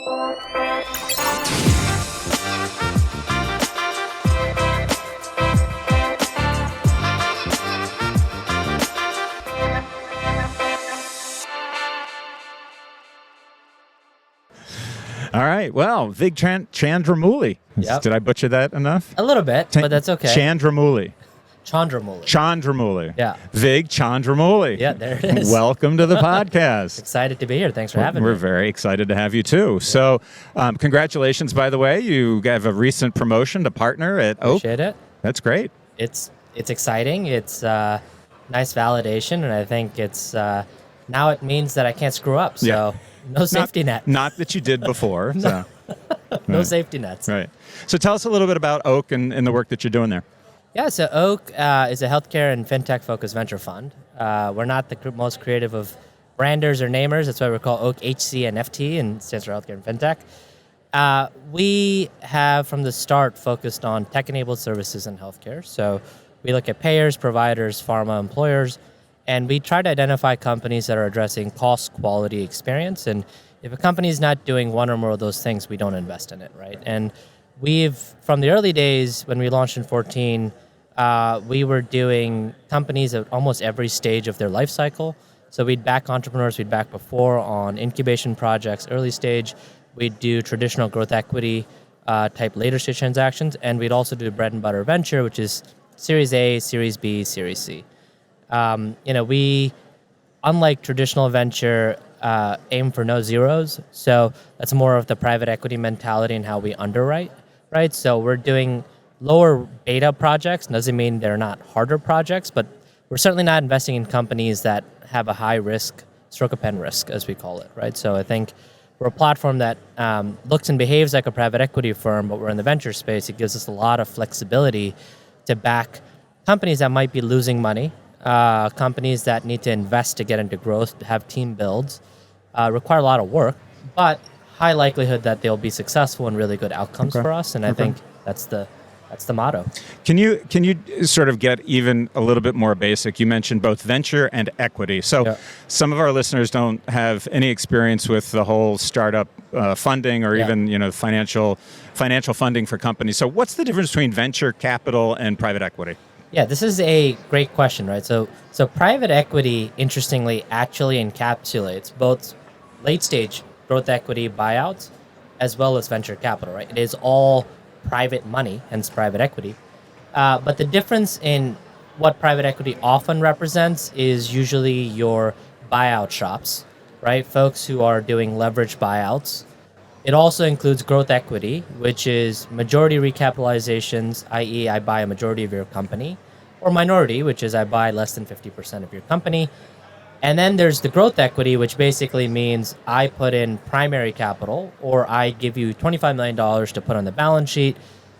All right. Well, Vig Chandramouli. Yep. Did I butcher that enough? A little bit, but that's okay. Chandramouli. Chandramouli. Yeah. Vig Chandramouli. Yeah, there it is. Welcome to the podcast. Excited to be here. Thanks for having me. We're very excited to have you too. Yeah. So congratulations, by the way. You have a recent promotion to partner at Oak. Appreciate it. That's great. It's exciting. It's nice validation, and I think it's now it means that I can't screw up. So yeah. No safety net. Not that you did before. No. So. No safety nets. Right. So tell us a little bit about Oak and the work that you're doing there. Yeah, so Oak is a healthcare and fintech-focused venture fund. We're not the most creative of branders or namers. That's why we're called Oak HC and FT, and stands for healthcare and fintech. We have, from the start, focused on tech-enabled services in healthcare. So we look at payers, providers, pharma, employers, and we try to identify companies that are addressing cost, quality, experience. And if a company is not doing one or more of those things, we don't invest in it, right? And from the early days when we launched in 2014, we were doing companies at almost every stage of their life cycle. So we'd back entrepreneurs we'd back before on incubation projects, early stage. We'd do traditional growth equity type later stage transactions, and we'd also do bread and butter venture, which is Series A, Series B, Series C. We, unlike traditional venture, aim for no zeros. So that's more of the private equity mentality and how we underwrite, right? So we're doing lower beta projects. Doesn't mean they're not harder projects, but we're certainly not investing in companies that have a high risk, stroke of pen risk, as we call it, right? So I think we're a platform that looks and behaves like a private equity firm, but we're in the venture space. It gives us a lot of flexibility to back companies that might be losing money, companies that need to invest to get into growth, to have team builds, require a lot of work, but high likelihood that they'll be successful and really good outcomes for us. And I think that's the motto. Can you sort of get even a little bit more basic? You mentioned both venture and equity. So some of our listeners don't have any experience with the whole startup funding or even financial funding for companies. So what's the difference between venture capital and private equity? Yeah, this is a great question, right? So private equity, interestingly, actually encapsulates both late stage growth equity buyouts as well as venture capital, right? It is all private money, hence private equity. But the difference in what private equity often represents is usually your buyout shops, right? Folks who are doing leverage buyouts. It also includes growth equity, which is majority recapitalizations, i.e. I buy a majority of your company, or minority, which is I buy less than 50% of your company. And then there's the growth equity, which basically means I put in primary capital, or I give you $25 million to put on the balance sheet.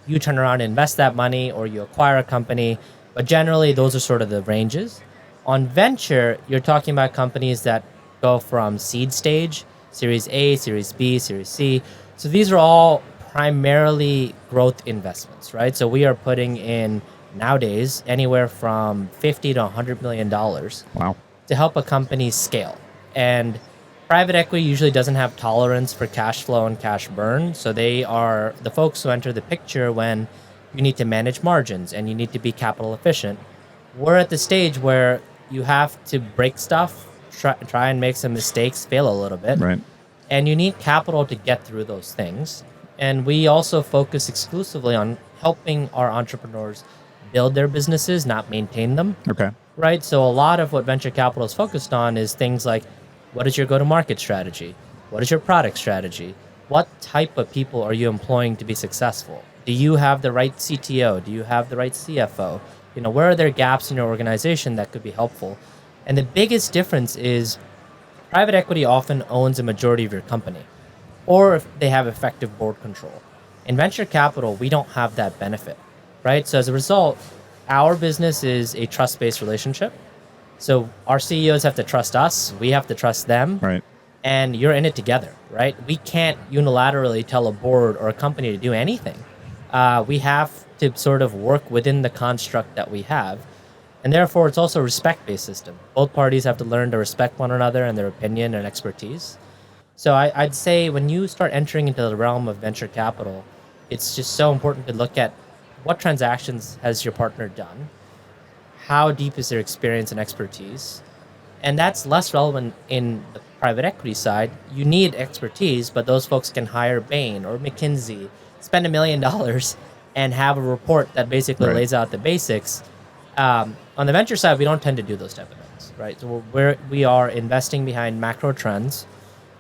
You turn around and invest that money, or you acquire a company. But generally, those are sort of the ranges. On venture, you're talking about companies that go from seed stage, Series A, Series B, Series C. So these are all primarily growth investments, right? So we are putting in, nowadays, anywhere from $50 to $100 million. Wow. To help a company scale. And private equity usually doesn't have tolerance for cash flow and cash burn. So they are the folks who enter the picture when you need to manage margins and you need to be capital efficient. We're at the stage where you have to break stuff, try and make some mistakes, fail a little bit. Right. And you need capital to get through those things. And we also focus exclusively on helping our entrepreneurs build their businesses, not maintain them. Okay. Right? So a lot of what venture capital is focused on is things like, what is your go-to-market strategy? What is your product strategy? What type of people are you employing to be successful? Do you have the right CTO? Do you have the right CFO? Where are there gaps in your organization that could be helpful? And the biggest difference is private equity often owns a majority of your company, or if they have effective board control. In venture capital, we don't have that benefit, right? So as a result, our business is a trust-based relationship. So our CEOs have to trust us, we have to trust them, right? And you're in it together, right? We can't unilaterally tell a board or a company to do anything. We have to sort of work within the construct that we have. And therefore, it's also a respect-based system. Both parties have to learn to respect one another and their opinion and expertise. So I'd say when you start entering into the realm of venture capital, it's just so important to look at what transactions has your partner done, how deep is their experience and expertise, and that's less relevant in the private equity side. You need expertise, but those folks can hire Bain or McKinsey, spend $1 million, and have a report that basically Right. lays out the basics. On the venture side, we don't tend to do those type of things, right? So we are investing behind macro trends.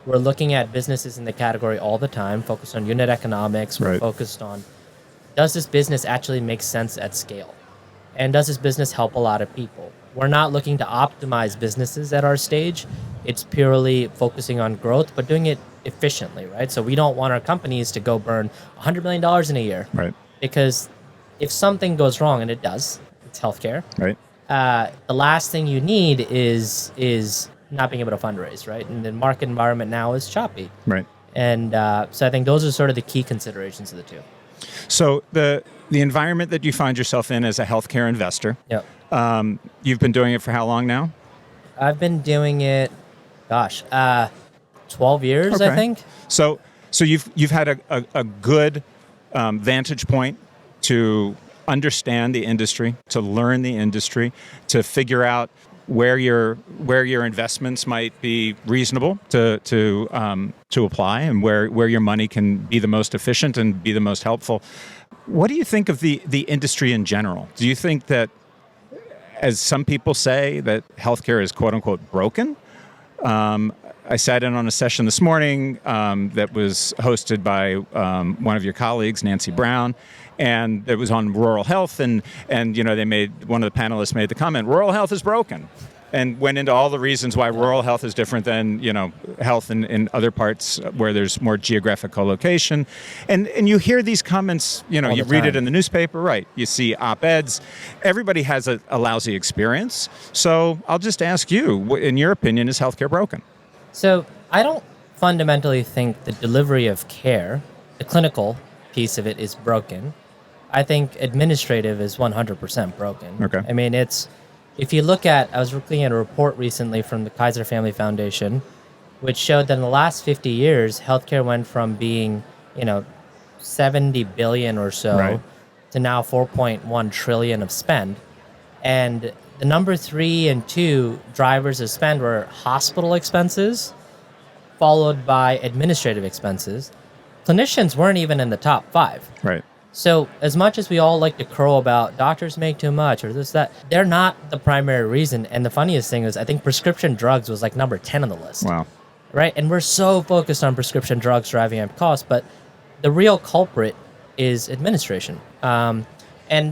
We're looking at businesses in the category all the time, focused on unit economics. We're Right. focused on, does this business actually make sense at scale? And does this business help a lot of people? We're not looking to optimize businesses at our stage. It's purely focusing on growth, but doing it efficiently, right? So we don't want our companies to go burn $100 million in a year. Right. Because if something goes wrong, and it does, it's healthcare. Right. The last thing you need is not being able to fundraise, right? And the market environment now is choppy. Right. And so I think those are sort of the key considerations of the two. So the environment that you find yourself in as a healthcare investor, Yep. you've been doing it for how long now? I've been doing it, 12 years, I Okay. think. So you've had a good vantage point to understand the industry, to learn the industry, to figure out where your investments might be reasonable to apply, and where your money can be the most efficient and be the most helpful. What do you think of the industry in general? Do you think that, as some people say, that healthcare is quote unquote broken? I sat in on a session this morning that was hosted by one of your colleagues, Nancy Brown, and it was on rural health, and one of the panelists made the comment, rural health is broken, and went into all the reasons why rural health is different than health in other parts where there's more geographic co-location, and you hear these comments, you read it in the newspaper, right? You see op-eds. Everybody has a lousy experience. So I'll just ask you, in your opinion, is healthcare broken? So I don't fundamentally think the delivery of care, the clinical piece of it, is broken. I think administrative is 100% broken. Okay. I mean, if you look at, I was looking at a report recently from the Kaiser Family Foundation, which showed that in the last 50 years, healthcare went from being, 70 billion or so, Right, to now 4.1 trillion of spend. And the number 3 and 2 drivers of spend were hospital expenses, followed by administrative expenses. Clinicians weren't even in the top 5. right, So as much as we all like to crow about doctors make too much or this, that, they're not the primary reason. And the funniest thing is, I think prescription drugs was like number 10 on the list. wow, Right? And we're so focused on prescription drugs driving up costs, but the real culprit is administration. And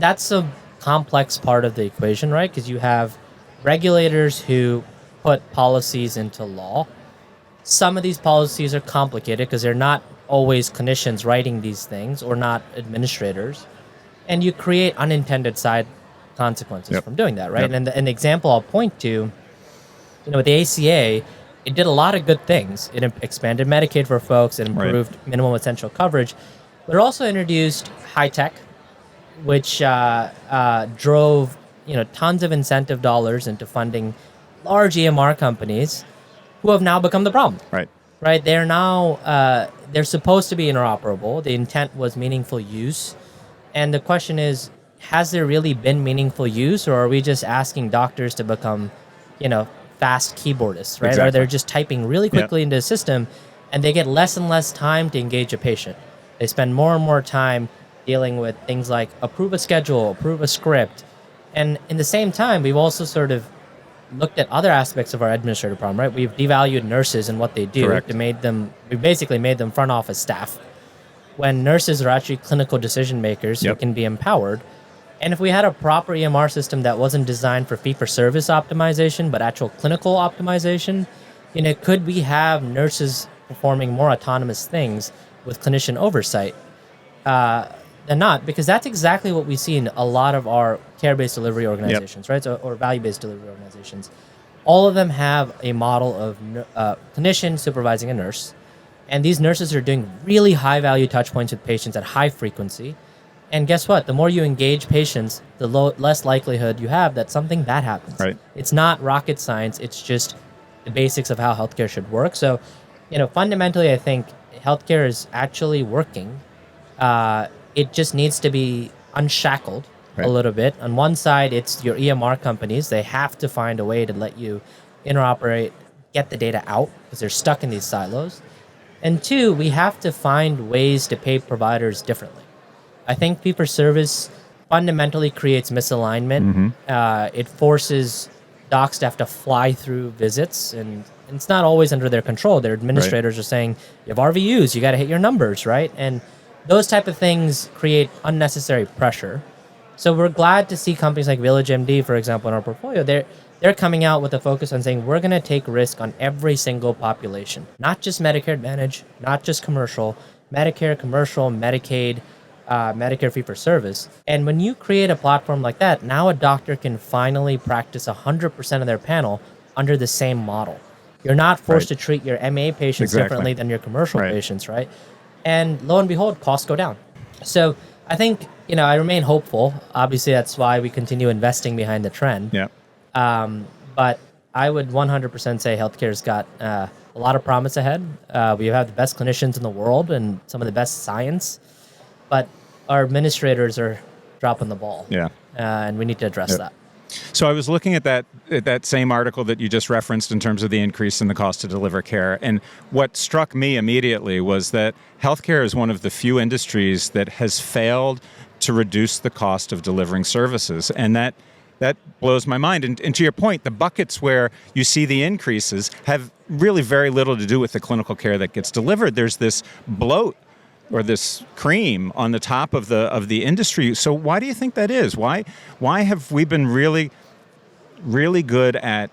that's a complex part of the equation, right? Because you have regulators who put policies into law. Some of these policies are complicated because they're not always clinicians writing these things, or not administrators. And you create unintended side consequences Yep. from doing that, right? Yep. And an example I'll point to, with the ACA, it did a lot of good things. It expanded Medicaid for folks, it improved minimum essential coverage, but it also introduced high tech, which drove tons of incentive dollars into funding large EMR companies, who have now become the problem. right, Right? They're now they're supposed to be interoperable. The intent was meaningful use, and the question is, has there really been meaningful use, or are we just asking doctors to become, fast keyboardists, right? Or Exactly. they're just typing really quickly into the system, and they get less and less time to engage a patient. They spend more and more time dealing with things like approve a schedule, approve a script, and in the same time, we've also sort of looked at other aspects of our administrative problem, right? We've devalued nurses and what they do. Correct. We basically made them front office staff, when nurses are actually clinical decision makers who Yep. can be empowered. And if we had a proper EMR system that wasn't designed for fee-for-service optimization, but actual clinical optimization, could we have nurses performing more autonomous things with clinician oversight than not? Because that's exactly what we see in a lot of our care-based delivery organizations, right? Or value-based delivery organizations. All of them have a model of clinician supervising a nurse. And these nurses are doing really high-value touch points with patients at high frequency. And guess what? The more you engage patients, the less likelihood you have that something bad happens. Right. It's not rocket science. It's just the basics of how healthcare should work. So Fundamentally, I think healthcare is actually working. It just needs to be unshackled a Right. little bit. On one side, it's your EMR companies. They have to find a way to let you interoperate, get the data out because they're stuck in these silos. And two, we have to find ways to pay providers differently. I think fee for service fundamentally creates misalignment. It forces docs to have to fly through visits, and it's not always under their control. Their administrators are saying, you have RVUs, you got to hit your numbers, right? And those type of things create unnecessary pressure. So we're glad to see companies like VillageMD, for example, in our portfolio. They're coming out with a focus on saying we're going to take risk on every single population, not just Medicare Advantage, not just commercial, Medicare, commercial, Medicaid, Medicare fee for service. And when you create a platform like that, now a doctor can finally practice 100% of their panel under the same model. You're not forced to treat your MA patients differently than your commercial patients, right? And lo and behold, costs go down. So I think, I remain hopeful. Obviously, that's why we continue investing behind the trend. Yeah. But I would 100% say healthcare's got a lot of promise ahead. We have the best clinicians in the world and some of the best science, but our administrators are dropping the ball. Yeah. And we need to address that. So I was looking at that same article that you just referenced in terms of the increase in the cost to deliver care. And what struck me immediately was that healthcare is one of the few industries that has failed to reduce the cost of delivering services. And that blows my mind. And to your point, the buckets where you see the increases have really very little to do with the clinical care that gets delivered. There's this bloat or this cream on the top of the industry. So why do you think that is? Why have we been really, really good at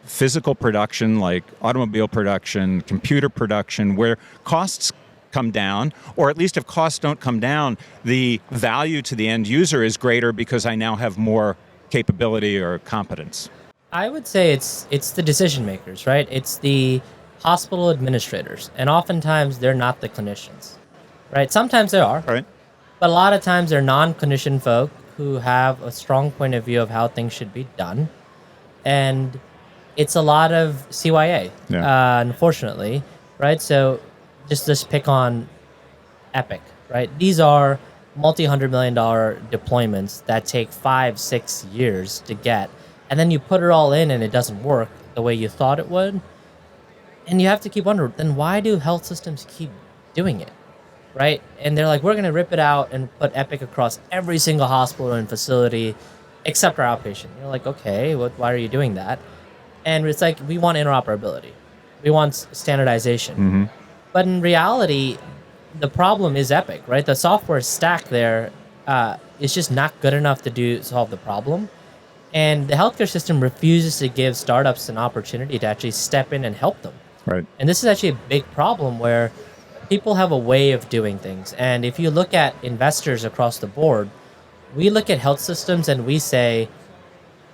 physical production, like automobile production, computer production, where costs come down, or at least if costs don't come down, the value to the end user is greater because I now have more capability or competence? I would say it's the decision makers, right? It's the hospital administrators, and oftentimes they're not the clinicians, right? Sometimes they are, Right. but a lot of times they're non-clinician folk who have a strong point of view of how things should be done, and it's a lot of CYA, unfortunately, right? So just pick on Epic, right? These are multi-$100 million deployments that take 5-6 years to get, and then you put it all in and it doesn't work the way you thought it would, and you have to keep wondering, then why do health systems keep doing it, right? And they're like, we're going to rip it out and put Epic across every single hospital and facility except our outpatient. You're like, okay, why are you doing that? And it's like, we want interoperability, we want standardization. But in reality, the problem is Epic, right? The software stack there is just not good enough to solve the problem. And the healthcare system refuses to give startups an opportunity to actually step in and help them. Right. And this is actually a big problem where people have a way of doing things. And if you look at investors across the board, we look at health systems and we say,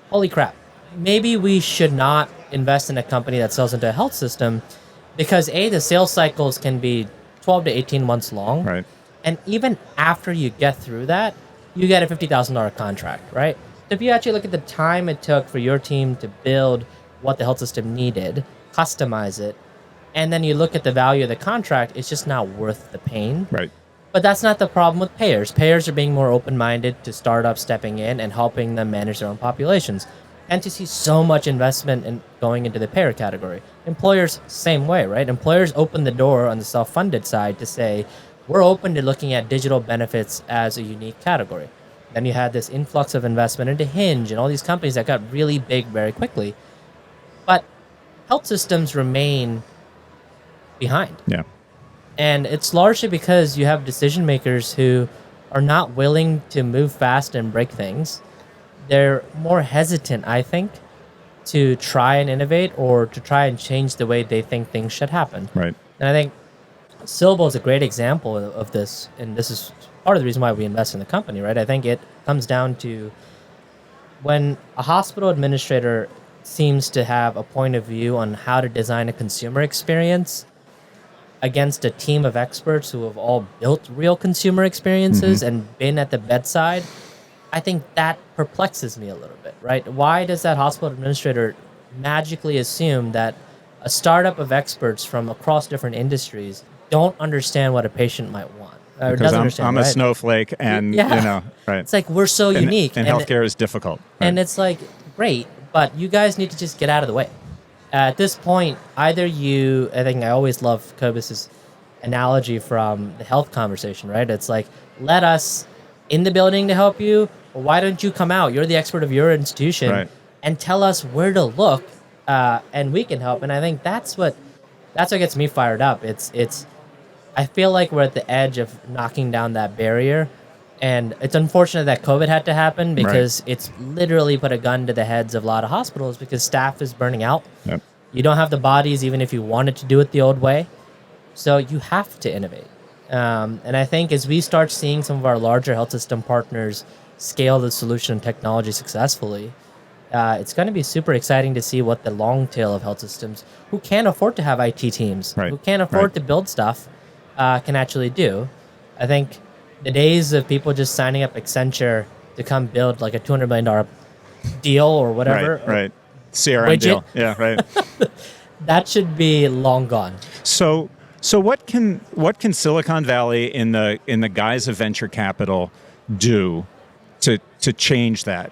holy crap, maybe we should not invest in a company that sells into a health system because the sales cycles can be 12 to 18 months long. Right. And even after you get through that, you get a $50,000 contract, right? So if you actually look at the time it took for your team to build what the health system needed, customize it, and then you look at the value of the contract, it's just not worth the pain. Right. But that's not the problem with payers. Payers are being more open-minded to startups stepping in and helping them manage their own populations. And to see so much investment in going into the payer category. Employers, same way, right? Employers open the door on the self-funded side to say, we're open to looking at digital benefits as a unique category. Then you had this influx of investment into Hinge and all these companies that got really big very quickly. But health systems remain behind. Yeah. And it's largely because you have decision makers who are not willing to move fast and break things. They're more hesitant, I think, to try and innovate or to try and change the way they think things should happen. Right. And I think Syllable is a great example of this, and this is part of the reason why we invest in the company, right? I think it comes down to when a hospital administrator seems to have a point of view on how to design a consumer experience against a team of experts who have all built real consumer experiences and been at the bedside, I think that perplexes me a little bit, right? Why does that hospital administrator magically assume that a startup of experts from across different industries don't understand what a patient might want. Or Because doesn't understand, I'm a right? snowflake, and Yeah. right. It's like we're so unique. And healthcare is difficult. Right. And it's like, great, but you guys need to just get out of the way. At this point, either you, I think I always love Kobus's analogy from the health conversation, right? It's like, let us in the building to help you, or why don't you come out? You're the expert of your institution, Right. and tell us where to look, and we can help. And I think that's what gets me fired up. It's I feel like we're at the edge of knocking down that barrier. And it's unfortunate that COVID had to happen because it's literally put a gun to the heads of a lot of hospitals because staff is burning out. Yep. You don't have the bodies even if you wanted to do it the old way. So you have to innovate. And I think as we start seeing some of our larger health system partners scale the solution and technology successfully, it's going to be super exciting to see what the long tail of health systems who can't afford to have IT teams, who can't afford to build stuff, can actually do. I think the days of people just signing up Accenture to come build like a $200 million deal or whatever. Right. CRM widget. deal. Yeah, right. That should be long gone. So what can Silicon Valley in the guise of venture capital do to change that?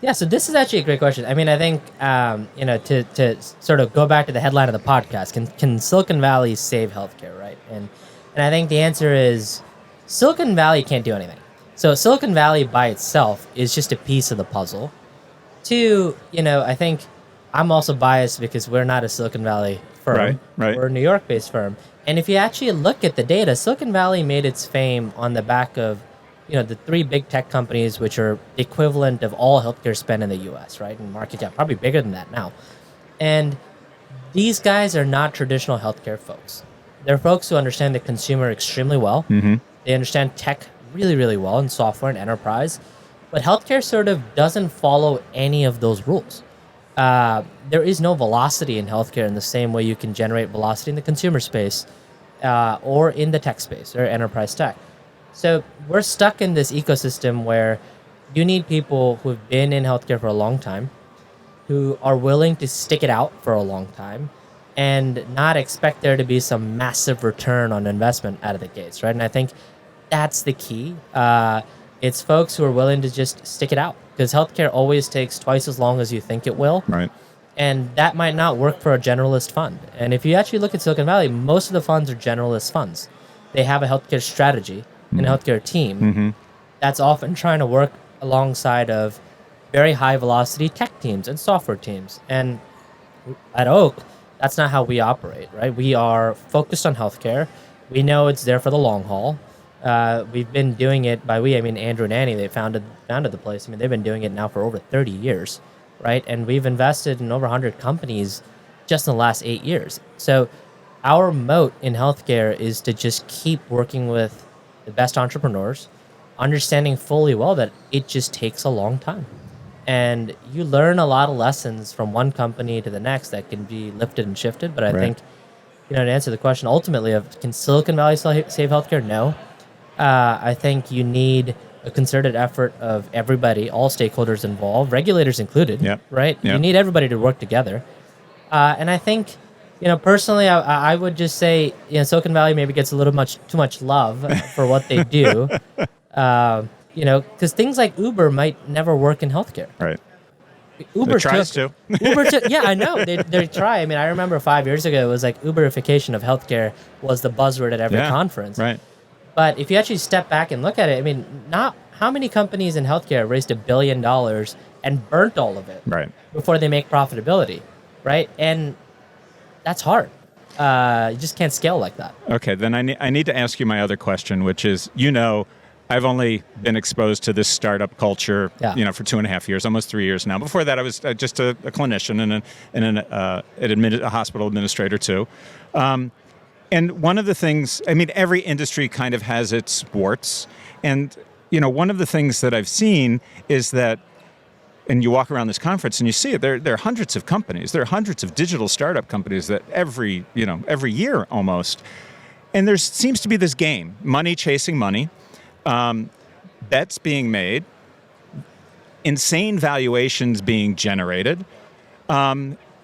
Yeah, so this is actually a great question. I mean, I think to sort of go back to the headline of the podcast, can Silicon Valley save healthcare, right? And I think the answer is Silicon Valley can't do anything. So Silicon Valley by itself is just a piece of the puzzle. Two, I think I'm also biased because we're not a Silicon Valley firm. Right. We're a New York-based firm. And if you actually look at the data, Silicon Valley made its fame on the back of, the three big tech companies, which are the equivalent of all healthcare spend in the U.S., right? And market cap, probably bigger than that now. And these guys are not traditional healthcare folks. They're folks who understand the consumer extremely well. Mm-hmm. They understand tech really, really well in software and enterprise. But healthcare sort of doesn't follow any of those rules. There is no velocity in healthcare in the same way you can generate velocity in the consumer space or in the tech space or enterprise tech. So we're stuck in this ecosystem where you need people who've been in healthcare for a long time, who are willing to stick it out for a long time, and not expect there to be some massive return on investment out of the gates, right? And I think that's the key. It's folks who are willing to just stick it out because healthcare always takes twice as long as you think it will. Right. And that might not work for a generalist fund. And if you actually look at Silicon Valley, most of the funds are generalist funds. They have a healthcare strategy and a healthcare team that's often trying to work alongside of very high velocity tech teams and software teams. And at Oak, that's not how we operate, right? We are focused on healthcare. We know it's there for the long haul. We've been doing it I mean Andrew and Annie, they founded the place. I mean, they've been doing it now for over 30 years, right? And we've invested in over 100 companies just in the last 8 years. So our moat in healthcare is to just keep working with the best entrepreneurs, understanding fully well that it just takes a long time. And you learn a lot of lessons from one company to the next that can be lifted and shifted. But I think, to answer the question ultimately of can Silicon Valley save healthcare? No. I think you need a concerted effort of everybody, all stakeholders involved, regulators included, right? You need everybody to work together. And I think, personally, I would just say, Silicon Valley maybe gets a little too much love for what they do. Because things like Uber might never work in healthcare. Right. Uber tries to. Yeah, I know. They try. I mean, I remember 5 years ago, it was like Uberification of healthcare was the buzzword at every conference. Right. But if you actually step back and look at it, I mean, not how many companies in healthcare raised $1 billion and burnt all of it before they make profitability, right? And that's hard. You just can't scale like that. Okay, then I need to ask you my other question, which is, I've only been exposed to this startup culture, for 2.5 years, almost 3 years now. Before that, I was just a clinician and a hospital administrator too. And one of the things, I mean, every industry kind of has its warts. And, one of the things that I've seen is that, and you walk around this conference and you see it, there are hundreds of companies. There are hundreds of digital startup companies that every year almost. And there seems to be this game, money chasing money, bets being made, insane valuations being generated.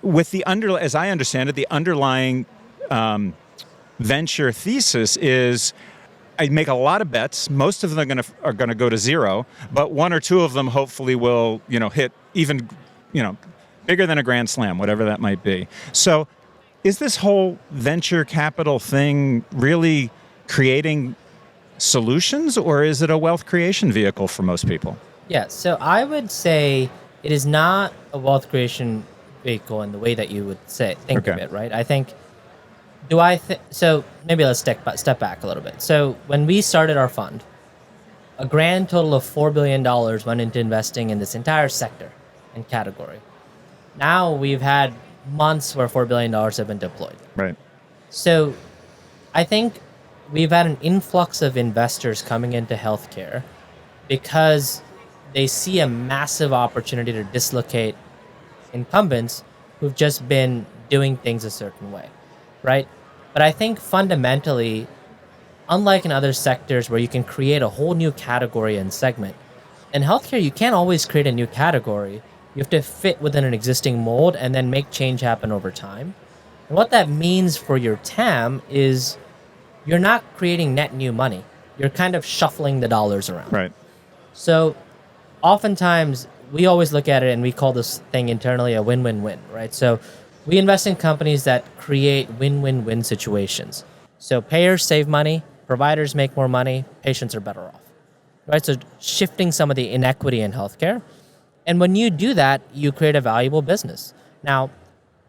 with the as I understand it, the underlying venture thesis is I make a lot of bets. Most of them are going to go to zero, but one or two of them hopefully will, hit even, bigger than a grand slam, whatever that might be. So is this whole venture capital thing really creating solutions, or is it a wealth creation vehicle for most people? Yeah, so I would say it is not a wealth creation vehicle in the way that you would think of it, right? I think, so maybe let's step back a little bit. So when we started our fund, a grand total of $4 billion went into investing in this entire sector and category. Now we've had months where $4 billion have been deployed. Right. So I think we've had an influx of investors coming into healthcare because they see a massive opportunity to dislocate incumbents who've just been doing things a certain way, right? But I think fundamentally, unlike in other sectors where you can create a whole new category and segment, in healthcare, you can't always create a new category. You have to fit within an existing mold and then make change happen over time. And what that means for your TAM is you're not creating net new money. You're kind of shuffling the dollars around. Right. So oftentimes we always look at it and we call this thing internally a win-win-win, right? So we invest in companies that create win-win-win situations. So payers save money, providers make more money, patients are better off, right? So shifting some of the inequity in healthcare. And when you do that, you create a valuable business. Now,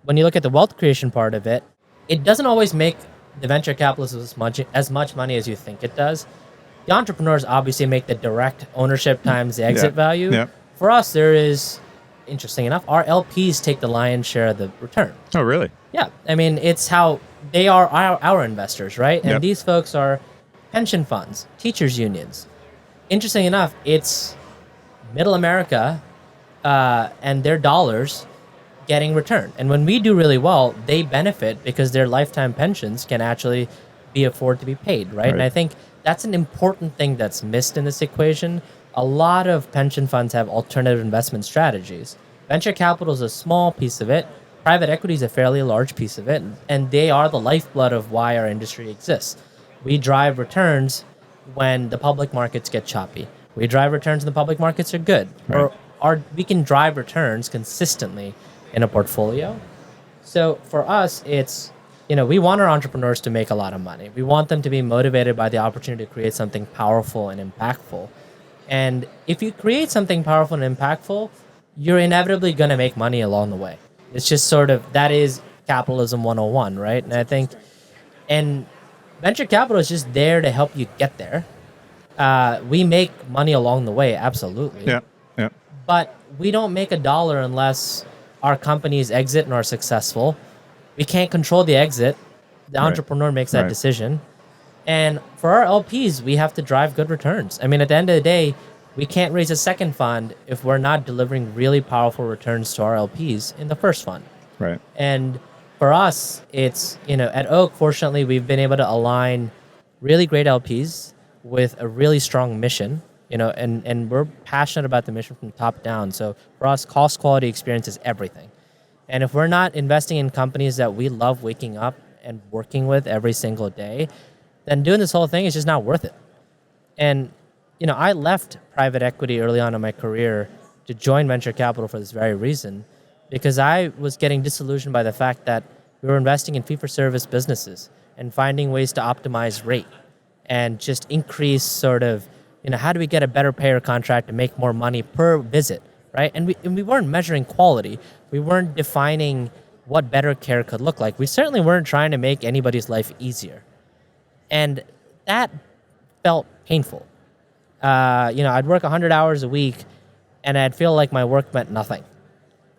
when you look at the wealth creation part of it, it doesn't always make the venture capitalists as much money as you think it does. The entrepreneurs obviously make the direct ownership times the exit value. Yeah. For us, there is, interesting enough, our LPs take the lion's share of the return. Oh, really? Yeah. I mean, it's how they are our investors, right? And these folks are pension funds, teachers' unions. Interesting enough, it's middle America and their dollars getting returned. And when we do really well, they benefit because their lifetime pensions can actually be afforded to be paid, right? And I think that's an important thing that's missed in this equation. A lot of pension funds have alternative investment strategies. Venture capital is a small piece of it. Private equity is a fairly large piece of it. And they are the lifeblood of why our industry exists. We drive returns when the public markets get choppy. We drive returns when the public markets are good. Right. We can drive returns consistently in a portfolio. So for us, it's, we want our entrepreneurs to make a lot of money. We want them to be motivated by the opportunity to create something powerful and impactful. And if you create something powerful and impactful, you're inevitably going to make money along the way. It's just that is capitalism 101, right? And I think, and venture capital is just there to help you get there. We make money along the way, absolutely. Yeah. But we don't make a dollar unless our companies exit and are successful. We can't control the exit. The entrepreneur makes that decision. And for our LPs, we have to drive good returns. I mean, at the end of the day, we can't raise a second fund if we're not delivering really powerful returns to our LPs in the first fund. Right. And for us, it's, at Oak, fortunately, we've been able to align really great LPs with a really strong mission, and we're passionate about the mission from top down. So for us, cost, quality, experience is everything. And if we're not investing in companies that we love waking up and working with every single day, then doing this whole thing is just not worth it. And, I left private equity early on in my career to join venture capital for this very reason, because I was getting disillusioned by the fact that we were investing in fee-for-service businesses and finding ways to optimize rate and just increase sort of, how do we get a better payer contract to make more money per visit, right? And we weren't measuring quality. We weren't defining what better care could look like. We certainly weren't trying to make anybody's life easier. And that felt painful. I'd work 100 hours a week, and I'd feel like my work meant nothing.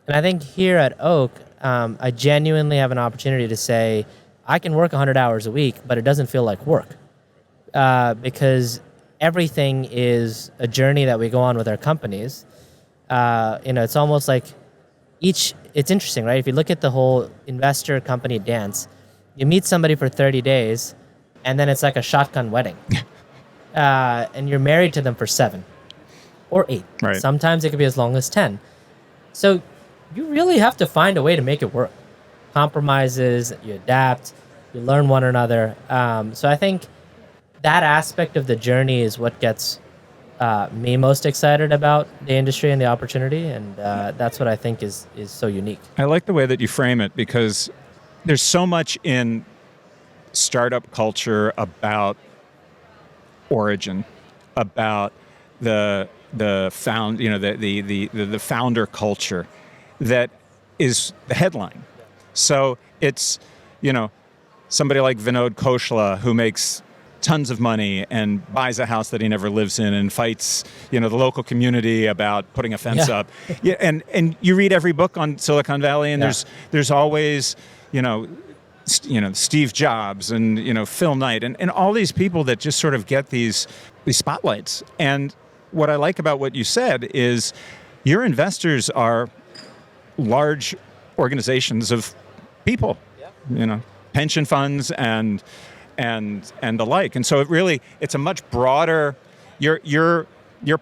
And I think here at Oak, I genuinely have an opportunity to say, I can work 100 hours a week, but it doesn't feel like work. Because everything is a journey that we go on with our companies. It's almost like it's interesting, right? If you look at the whole investor company dance, you meet somebody for 30 days, and then it's like a shotgun wedding. And you're married to them for 7 or 8. Right. Sometimes it could be as long as 10. So you really have to find a way to make it work. Compromises, you adapt, you learn one another. So I think that aspect of the journey is what gets me most excited about the industry and the opportunity, and that's what I think is so unique. I like the way that you frame it, because there's so much in startup culture about origin, about the found, the founder culture that is the headline. So it's, somebody like Vinod Khosla, who makes tons of money and buys a house that he never lives in and fights, the local community about putting a fence up. Yeah, and you read every book on Silicon Valley, and there's always, Steve Jobs and Phil Knight and all these people that just sort of get these spotlights. And what I like about what you said is your investors are large organizations of people, pension funds and the like. And so it's a much broader, your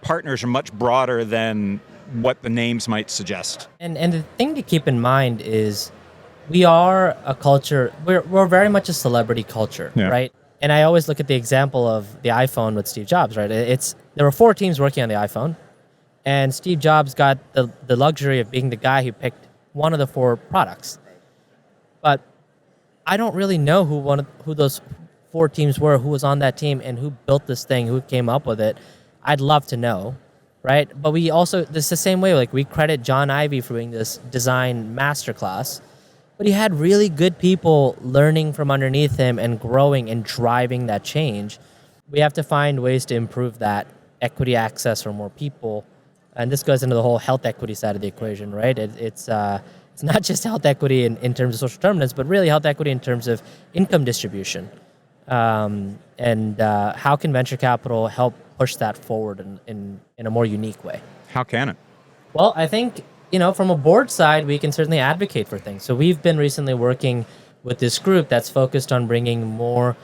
partners are much broader than what the names might suggest. And the thing to keep in mind is we are a culture, we're very much a celebrity culture, right? And I always look at the example of the iPhone with Steve Jobs, right? There were 4 teams working on the iPhone, and Steve Jobs got the luxury of being the guy who picked one of the 4 products. But I don't really know who those 4 teams were, who was on that team, and who built this thing, who came up with it. I'd love to know, right? But we also, this is the same way, like we credit John Ivey for doing this design masterclass, but he had really good people learning from underneath him and growing and driving that change. We have to find ways to improve that equity access for more people. And this goes into the whole health equity side of the equation, right? It's not just health equity in terms of social determinants, but really health equity in terms of income distribution. And how can venture capital help push that forward in a more unique way? How can it? Well, I think, from a board side, we can certainly advocate for things. So we've been recently working with this group that's focused on bringing more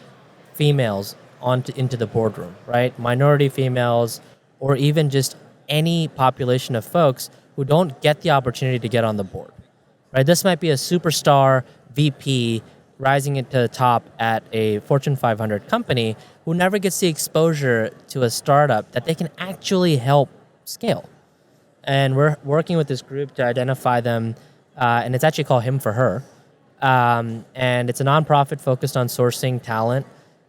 females into the boardroom, right? Minority females, or even just any population of folks who don't get the opportunity to get on the board, right? This might be a superstar VP rising into the top at a Fortune 500 company who never gets the exposure to a startup that they can actually help scale. And we're working with this group to identify them, and it's actually called Him for Her. And it's a nonprofit focused on sourcing talent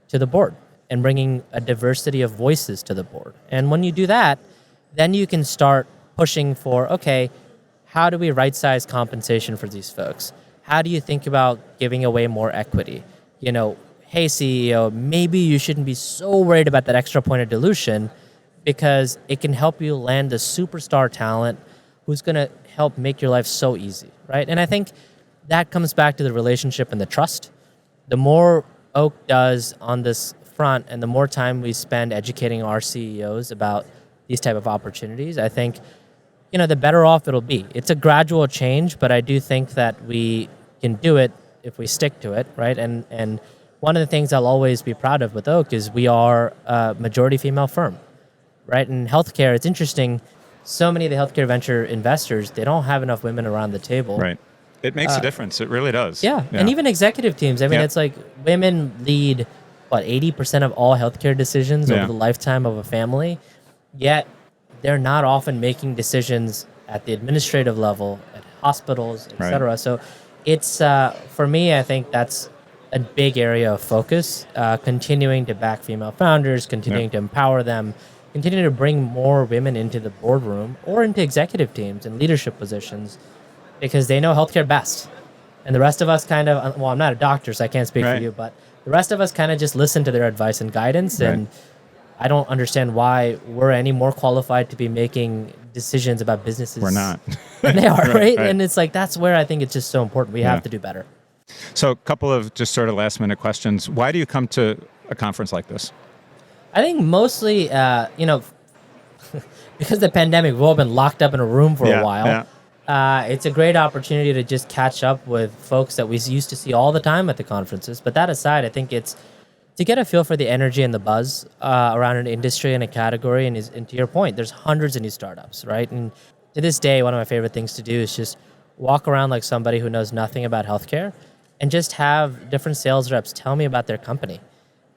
to the board and bringing a diversity of voices to the board. And when you do that, then you can start pushing for, okay, how do we right-size compensation for these folks? How do you think about giving away more equity? Hey, CEO, maybe you shouldn't be so worried about that extra point of dilution, because it can help you land the superstar talent who's going to help make your life so easy, right? And I think that comes back to the relationship and the trust. The more Oak does on this front and the more time we spend educating our CEOs about these type of opportunities, I think, the better off it'll be. It's a gradual change, but I do think that we can do it if we stick to it, right? And one of the things I'll always be proud of with Oak is we are a majority female firm. Right? In healthcare, it's interesting. So many of the healthcare venture investors, they don't have enough women around the table. Right. It makes a difference. It really does. Yeah. And even executive teams. I mean, it's like women lead, 80% of all healthcare decisions over the lifetime of a family. Yet, they're not often making decisions at the administrative level, at hospitals, et cetera. So it's, for me, I think that's a big area of focus, continuing to back female founders, continuing to empower them, continue to bring more women into the boardroom or into executive teams and leadership positions, because they know healthcare best. And the rest of us kind of, well, I'm not a doctor, so I can't speak for you, but the rest of us kind of just listen to their advice and guidance. And I don't understand why we're any more qualified to be making decisions about businesses. We're not. And they are, right? And it's like, that's where I think it's just so important. We have to do better. So a couple of just sort of last minute questions. Why do you come to a conference like this? I think mostly, because of the pandemic, we've all been locked up in a room for a while. It's a great opportunity to just catch up with folks that we used to see all the time at the conferences. But that aside, I think it's to get a feel for the energy and the buzz around an industry and a category. And to your point, there's hundreds of new startups, right? And to this day, one of my favorite things to do is just walk around like somebody who knows nothing about healthcare, and just have different sales reps tell me about their company.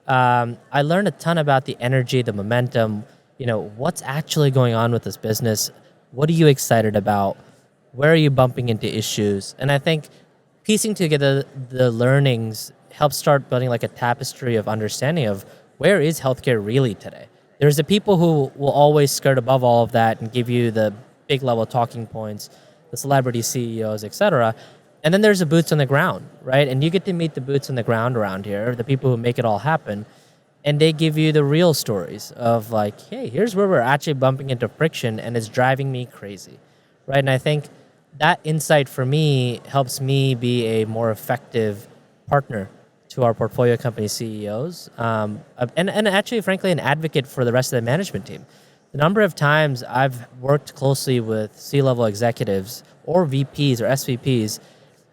I learned a ton about the energy, the momentum, what's actually going on with this business. What are you excited about? Where are you bumping into issues? And I think piecing together the learnings helps start building like a tapestry of understanding of where is healthcare really today. There's the people who will always skirt above all of that and give you the big level talking points, the celebrity CEOs, etc. And then there's the boots on the ground, right? And you get to meet the boots on the ground around here, the people who make it all happen. And they give you the real stories of like, hey, here's where we're actually bumping into friction and it's driving me crazy, right? And I think that insight for me helps me be a more effective partner to our portfolio company CEOs, and actually, frankly, an advocate for the rest of the management team. The number of times I've worked closely with C-level executives or VPs or SVPs,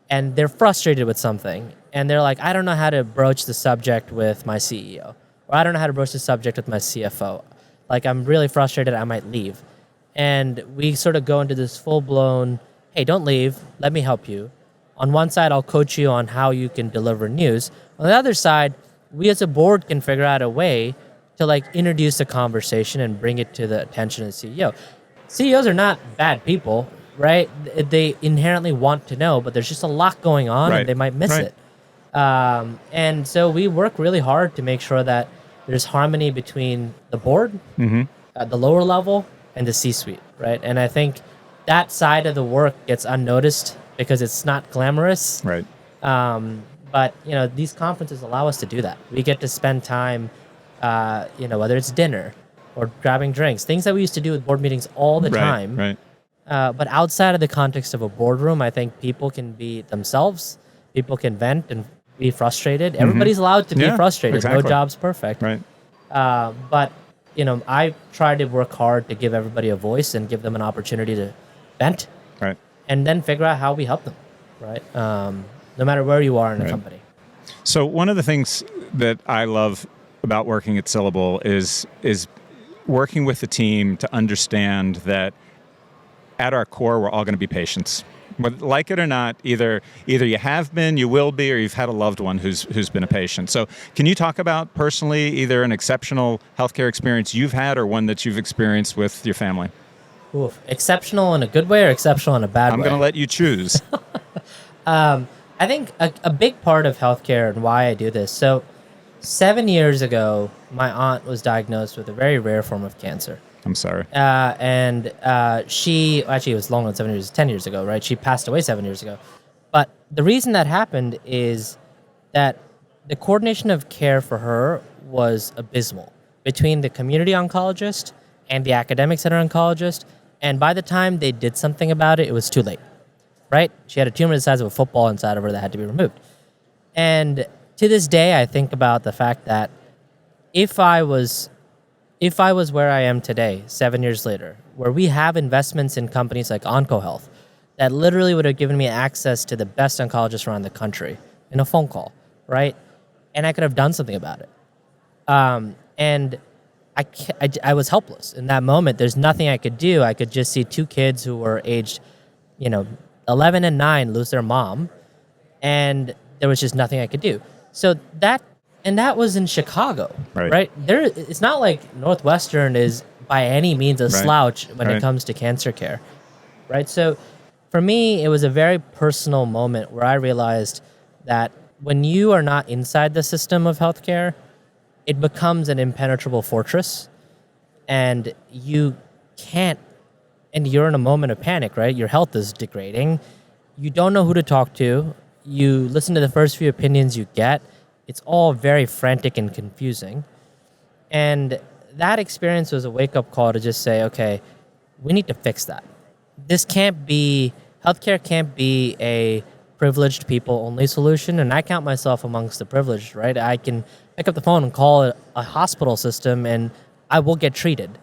and they're frustrated with something, and they're like, I don't know how to broach the subject with my CEO, or I don't know how to broach the subject with my CFO. Like, I'm really frustrated, I might leave. And we sort of go into this full-blown, hey, don't leave, let me help you. On one side, I'll coach you on how you can deliver news. On the other side, we as a board can figure out a way to like introduce a conversation and bring it to the attention of the CEO. CEOs are not bad people, right? They inherently want to know, but there's just a lot going on and they might miss it. And so we work really hard to make sure that there's harmony between the board, at the lower level, and the C-suite, right? And I think that side of the work gets unnoticed because it's not glamorous. Right. But these conferences allow us to do that. We get to spend time, whether it's dinner or grabbing drinks, things that we used to do with board meetings all the time. Right. But outside of the context of a boardroom, I think people can be themselves. People can vent and be frustrated. Everybody's allowed to be frustrated. Exactly. No job's perfect. Right. But I try to work hard to give everybody a voice and give them an opportunity to vent. Right. And then figure out how we help them, right? No matter where you are in the company. So one of the things that I love about working at Syllable is working with the team to understand that at our core, we're all going to be patients. But like it or not, either you have been, you will be, or you've had a loved one who's been a patient. So can you talk about personally either an exceptional healthcare experience you've had or one that you've experienced with your family? Oof. Exceptional in a good way or exceptional in a bad way? I'm going to let you choose. I think a big part of healthcare and why I do this. So 7 years ago, my aunt was diagnosed with a very rare form of cancer. I'm sorry. And she, actually it was longer than 7 years, 10 years ago, right? She passed away 7 years ago. But the reason that happened is that the coordination of care for her was abysmal between the community oncologist and the academic center oncologist. And by the time they did something about it, it was too late, right? She had a tumor the size of a football inside of her that had to be removed. And to this day, I think about the fact that if I was where I am today, 7 years later, where we have investments in companies like OncoHealth that literally would have given me access to the best oncologists around the country in a phone call, right? And I could have done something about it. And I was helpless in that moment. There's nothing I could do. I could just see two kids who were aged, 11 and 9 lose their mom, and there was just nothing I could do. So that was in Chicago, right? It's not like Northwestern is by any means a slouch when it comes to cancer care, right? So for me, it was a very personal moment where I realized that when you are not inside the system of healthcare, it becomes an impenetrable fortress, and you can't, and you're in a moment of panic, right? Your health is degrading. You don't know who to talk to. You listen to the first few opinions you get. It's all very frantic and confusing. And that experience was a wake-up call to just say, okay, we need to fix that. Healthcare can't be a privileged people only solution, and I count myself amongst the privileged, right? I can pick up the phone and call a hospital system and I will get treated,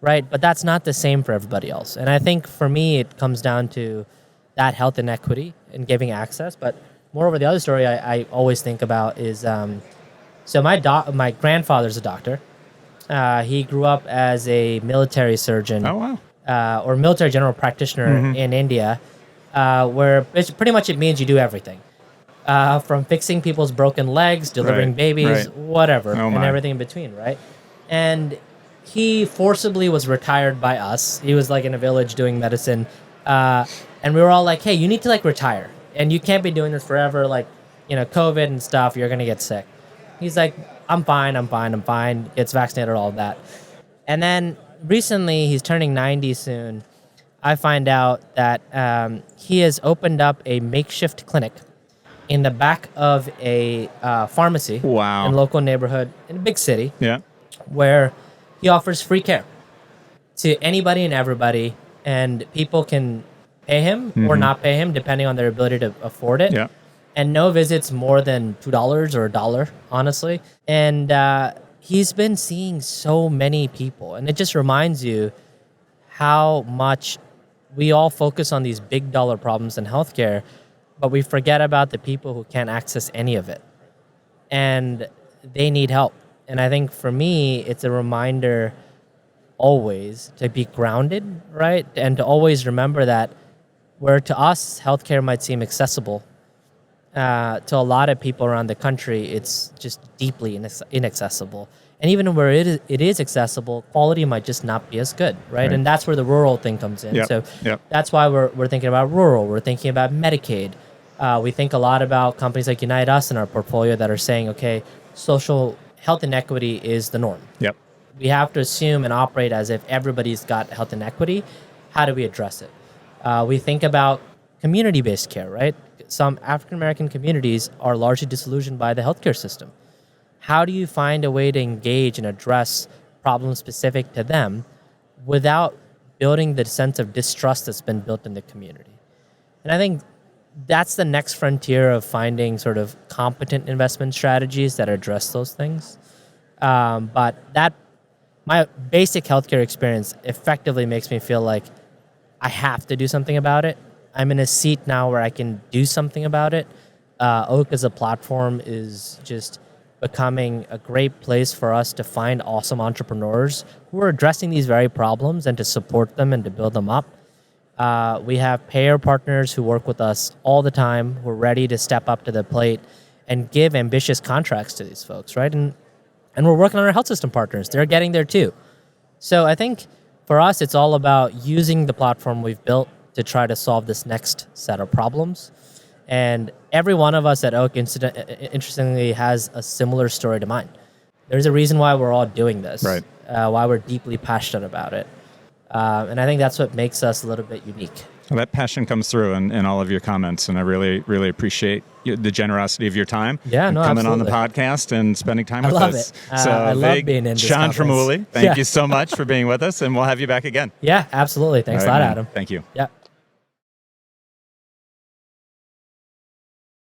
right? But that's not the same for everybody else. And I think for me, it comes down to that health inequity and giving access. But moreover, the other story I always think about is, so my grandfather's a doctor. He grew up as a military surgeon. Oh, wow. Or military general practitioner in India. where pretty much it means you do everything. From fixing people's broken legs, delivering babies, whatever, and everything in between, right? And he forcibly was retired by us. He was like in a village doing medicine. And we were all like, hey, you need to like retire. And you can't be doing this forever. Like, COVID and stuff, you're going to get sick. He's like, I'm fine. Gets vaccinated, all of that. And then recently, he's turning 90 soon. I find out that he has opened up a makeshift clinic in the back of a pharmacy in a local neighborhood in a big city, where he offers free care to anybody and everybody, and people can pay him or not pay him depending on their ability to afford it. And no visits more than $2 or $1, honestly. And he's been seeing so many people, and it just reminds you how much we all focus on these big dollar problems in healthcare, but we forget about the people who can't access any of it. And they need help. And I think for me, it's a reminder always to be grounded, right? And to always remember that where to us, healthcare might seem accessible, to a lot of people around the country, it's just deeply inaccessible. And even where it is accessible, quality might just not be as good, right? And that's where the rural thing comes in. That's why we're thinking about rural. We're thinking about Medicaid. We think a lot about companies like Unite Us in our portfolio that are saying, okay, social health inequity is the norm. We have to assume and operate as if everybody's got health inequity. How do we address it? We think about community-based care, right? Some African-American communities are largely disillusioned by the healthcare system. How do you find a way to engage and address problems specific to them without building the sense of distrust that's been built in the community? And I think that's the next frontier of finding sort of competent investment strategies that address those things. But my basic healthcare experience effectively makes me feel like I have to do something about it. I'm in a seat now where I can do something about it. Oak as a platform is just becoming a great place for us to find awesome entrepreneurs who are addressing these very problems and to support them and to build them up. We have payer partners who work with us all the time. We're ready to step up to the plate and give ambitious contracts to these folks, right? And we're working on our health system partners. They're getting there too. So I think for us, it's all about using the platform we've built to try to solve this next set of problems. And every one of us at Oak, interestingly, has a similar story to mine. There's a reason why we're all doing this, why we're deeply passionate about it. And I think that's what makes us a little bit unique. Well, that passion comes through in all of your comments, and I really, really appreciate the generosity of your time. Coming absolutely. on the podcast and spending time with us. I love it. So, I love being in this Chandramouli, thank you so much for being with us, and we'll have you back again. Yeah, absolutely. Thanks a lot, Adam. Thank you. Yeah.